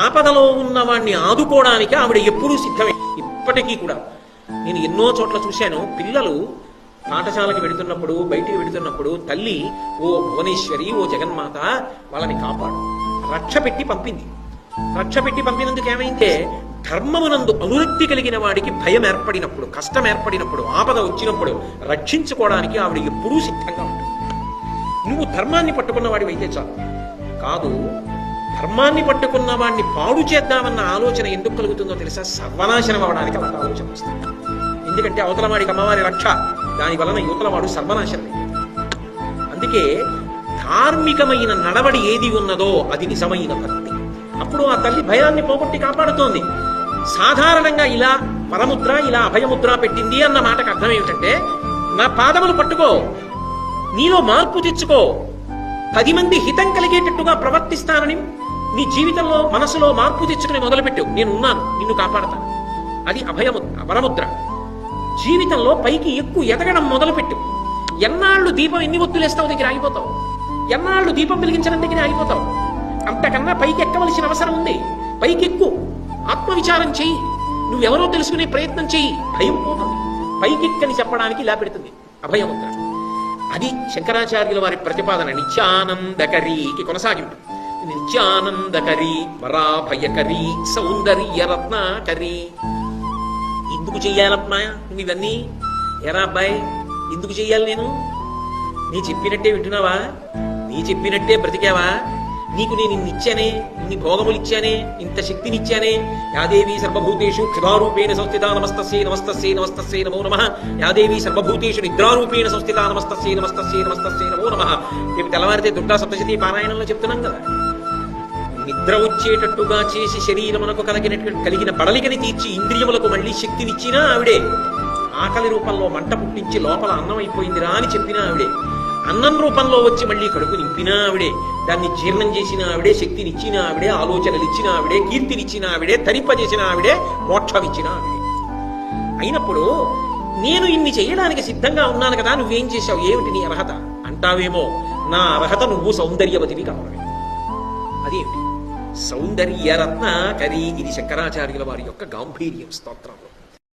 ఆపదలో ఉన్నవాణ్ణి ఆదుకోవడానికి ఆవిడ ఎప్పుడూ సిద్ధమే. ఇప్పటికీ కూడా నేను ఎన్నో చోట్ల చూశాను, పిల్లలు పాఠశాలకు వెడుతున్నప్పుడు, బయటికి వెడుతున్నప్పుడు తల్లి ఓ భువనేశ్వరి, ఓ జగన్మాత వాళ్ళని కాపాడు రక్ష పెట్టి పంపింది. రక్ష పెట్టి పంపినందుకు ఏమైందే, ధర్మమునందు అనురక్తి కలిగిన వాడికి భయం ఏర్పడినప్పుడు, కష్టం ఏర్పడినప్పుడు, ఆపద వచ్చినప్పుడు రక్షించుకోవడానికి ఆవిడ ఎప్పుడూ సిద్ధంగా ఉంటుంది. నువ్వు ధర్మాన్ని పట్టుకున్న వాడివి అయితే చాలు. కాదు, ధర్మాన్ని పట్టుకున్న వాడిని పాడు చేద్దామన్న ఆలోచన ఎందుకు కలుగుతుందో తెలుసా? సర్వనాశనం అవడానికి అలాంటి ఆలోచన వస్తుంది. ఎందుకంటే అవతల వాడికి అమ్మవారి రక్ష, దాని వలన యువతల వాడు సర్వనాశనం. అందుకే ధార్మికమైన నడవడి ఏది ఉన్నదో అది నిజమైన భక్తి. అప్పుడు ఆ తల్లి భయాన్ని పోగొట్టి కాపాడుతోంది. సాధారణంగా ఇలా వరముద్ర, ఇలా అభయముద్ర పెట్టింది అన్న మాటకు అర్థం ఏమిటంటే, నా పాదములు పట్టుకో, నీలో మార్పు తెచ్చుకో, 10 మంది హితం కలిగేటట్టుగా ప్రవర్తిస్తానని నీ జీవితంలో మనసులో మార్పు తెచ్చుకుని మొదలుపెట్టు, నేను ఉన్నాను, నిన్ను కాపాడతాను. అది అభయముద్ర, వరముద్ర. జీవితంలో పైకి ఎక్కువ ఎదగడం మొదలుపెట్టు. ఎన్నాళ్ళు దీపం ఎన్ని ఒత్తులేస్తావు దగ్గర ఆగిపోతావు, ఎన్నాళ్ళు దీపం వెలిగించడం దగ్గర ఆగిపోతావు. అంతకన్నా పైకి ఎక్కవలసిన అవసరం ఉంది. పైకి ఎక్కువ ఆత్మవిచారం చెయ్యి, నువ్వెవరో తెలుసుకునే ప్రయత్నం చెయ్యి, భయం పోతుంది. పైకెక్కని చెప్పడానికి ఇలా పెడుతుంది అభయముద్ర. అది శంకరాచార్యుల వారి ప్రతిపాదన. నిత్యానందకరీకి కొనసాగింపు. నిత్యానందకరీ, వరాభయకరీ, సౌందర్యరత్నాకరీ. ఎందుకు చెయ్యాలమ్మా నువ్వు ఇవన్నీ? ఎరా అబ్బాయి, ఎందుకు చెయ్యాలి నేను? నీ చెప్పినట్టే వింటున్నావా? నీ చెప్పినట్టే బ్రతికావా? నీకు నేను ఇచ్చానే, ఇన్ని భోగములు ఇచ్చానే, ఇంత శక్తినిచ్చానే. యాదేవి సర్వభూతేషు క్షుధారూపేణ సంస్థితా నమస్తస్యై నమస్తస్యై నమస్తస్యై నమో నమః. యాదేవి సర్వభూతేషు నిద్రారూపేణ సంస్థితా నమస్తస్యై నమస్తస్యై నమస్తస్యై నమో నమః. రేపు తెల్లవారితే దుర్గా సప్తశతి పారాయణంలో చెప్తున్నాం కదా. నిద్ర వచ్చేటట్టుగా చేసి శరీరమునకు కలిగిన బడలికని తీర్చి ఇంద్రియములకు మళ్లీ శక్తినిచ్చినా ఆవిడే. ఆకలి రూపంలో మంట పుట్టించి లోపల అన్నం అయిపోయిందిరా అని చెప్పినా ఆవిడే. అన్నం రూపంలో వచ్చి మళ్ళీ కడుపు నింపినా ఆవిడే. దాన్ని జీర్ణం చేసిన ఆవిడే, శక్తినిచ్చిన ఆవిడే, ఆలోచనలు ఇచ్చిన ఆవిడే, కీర్తినిచ్చిన ఆవిడే, తరింపజేసిన ఆవిడే, మోక్షమిచ్చిన ఆవిడే. అయినప్పుడు నేను ఇన్ని చేయడానికి సిద్ధంగా ఉన్నాను కదా, నువ్వేం చేశావు, ఏమిటి నీ అర్హత అంటావేమో. నా అర్హత నువ్వు సౌందర్యవతివి కావడమే. అదేమిటి? సౌందర్యరత్నాకరీ. ఇది శంకరాచార్యుల వారి యొక్క గాంభీర్యం స్తోత్రంలో.